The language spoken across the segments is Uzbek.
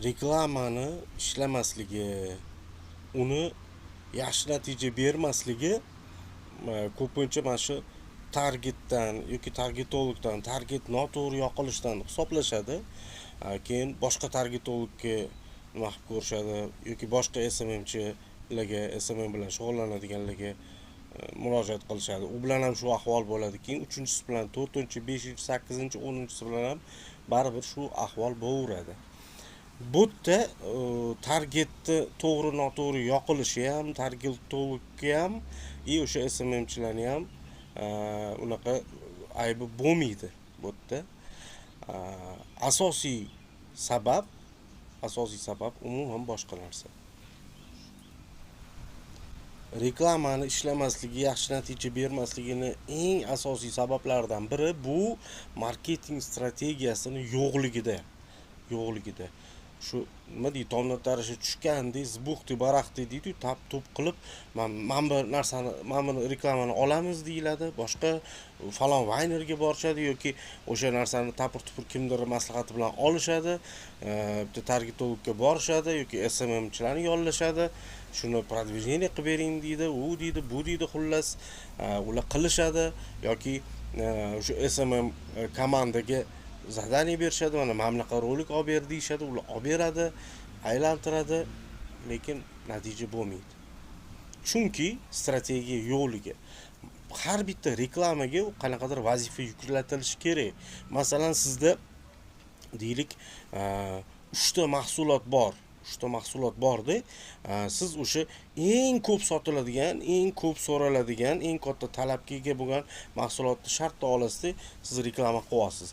reklamani ishlamasligi, uni yaxshi natija bermasligi ko'pincha mana shu targetdan yoki targetologdan, target noto'g'ri yoqilishdan hisoblashadi. Keyin boshqa targetologga nima qilib ko'rishadi yoki boshqa SMMchilarga, SMM bilan shug'ullanadiganlarga murojaat qilishadi. U bilan ham shu ahvol bo'ladi. Keyin 3-chisi bilan, 4-chi, 5-chi, 8-chi, 10-chisi bilan ham baribir shu ahvol bo'laveradi. Bu yerda targetni to'g'ri noto'g'ri yoqilishi ham, targetologga ham, o'sha SMMchilarni ham unaqa aybi bo'lmaydi bu yerda. Asosiy sabab umuman boshqa narsa. Reklamani ishlamasligi, yaxshi natija bermasligini eng asosiy sabablaridan biri bu marketing strategiyasini yo'qligida. Shu nima deydi, tomdan tarashi tushgandek, zbuxti baraxti deydi, tap to'p qilib, mana bu narsani, mana buni reklamani olamiz deyiladi, boshqa falon vaynerga borishadi yoki o'sha narsani tapir-tupir kimdir maslahati bilan olishadi, bitta targetologga borishadi yoki SMMchilarni yollashadi, shuni продвижение qilib bering deydi, u deydi, bu deydi, xullas ular qilishadi yoki o'sha SMM komandaga zadaniya berishadi, mana bunaqa rolik olib ber deyishadi, ular olib beradi, aylantiradi, lekin natija bo'lmaydi. Chunki strategiya yo'qligi. Har bitta reklamaga qanaqadir vazifa yuklatilishi kerak. Masalan, sizda deylik 3 ta mahsulot bor. 3 ta mahsulot borda, siz o'sha eng ko'p sotiladigan, eng ko'p so'raladigan, eng katta talabga ega bo'lgan mahsulotni shartda olasizda, siz reklama qilyapsiz.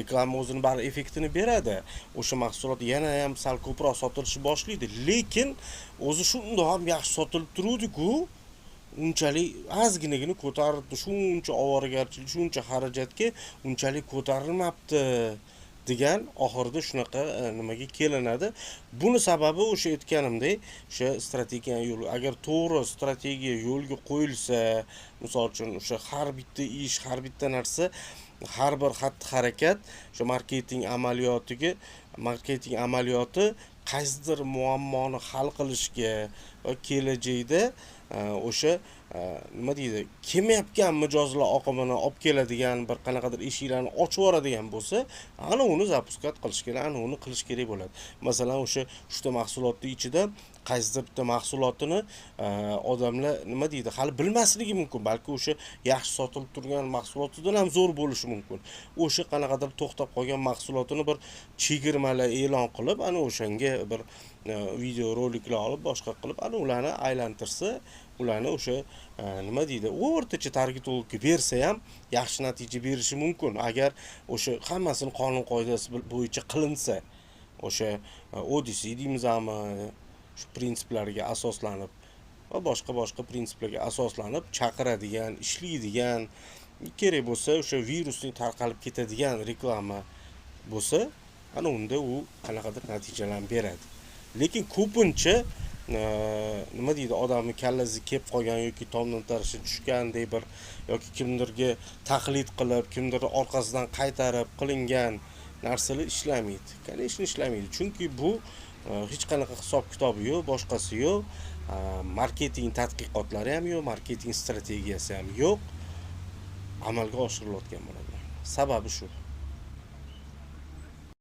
Reklama o'zini bari effektini beradi. O'sha mahsulot yana ham sal ko'proq sotilishni boshlaydi, lekin o'zi shundoq ham yaxshi sotilib turadi-ku, unchalik ozginagina ko'tarilibdi, shuncha ovoragarchilik, shuncha xarajatga unchalik ko'tarilmabdi degan oxirida shunaqa nimaga kelinadi. Buni sababi o'sha aytganimdek, o'sha strategiya yo'l. Agar to'g'ri strategiya yo'lga qo'yilsa, misol uchun o'sha har bitta ish, har bitta narsa, har bir xatti-harakat o'sha marketing amaliyoti qaysidir muammoni hal qilishga va kelajakda o'sha nima deydi, kelmayotgan mijozlar oqimini olib keladigan bir qanaqadir eshiklarni ochib yuboradigan bo'lsa, ana uni zapuskat qilish kerak, ana uni qilish kerak bo'ladi. Masalan, o'sha 3 ta mahsulotning ichida qaysidir bitta mahsulotini odamlar nima deydi, hali bilmasligi mumkin, balki o'sha yaxshi sotilib turgan mahsulotidan ham zo'r bo'lishi mumkin. O'sha qanaqadir to'xtab qolgan mahsulotini bir chegirmalar e'lon qilib, ana o'shanga bir video roliklar olib, boshqa qilib, ana ularni aylantirsa, ularni o'sha nima deydi, o'rtacha targetologga bersa ham yaxshi natija berishi mumkin. Agar o'sha hammasini qonun qoidasi bo'yicha qilinsa, o'sha Odyssey deymizmi, shu prinsiplarga asoslanib va boshqa prinsiplarga asoslanib chaqiradigan, ishlaydigan, kerak bo'lsa o'sha virusning tarqalib ketadigan reklama bo'lsa, ana unda u qanaqadir natijalarni beradi. Lekin ko'pincha nima deydi, odamni kallasiga kelib qolgan yoki tomdan tarashi tushgandek bir yoki kimdirga taqlid qilib, kimdir orqasidan qaytarib qilingan narsalar ishlamaydi. Конечно, ishlamaydi. Chunki bu hech qanaqa hisob-kitobi yo'q, boshqasi yo'q, marketing tadqiqotlari ham yo'q, marketing strategiyasi ham yo'q, amalga oshirilayotgan bo'ladi. Sababi shu.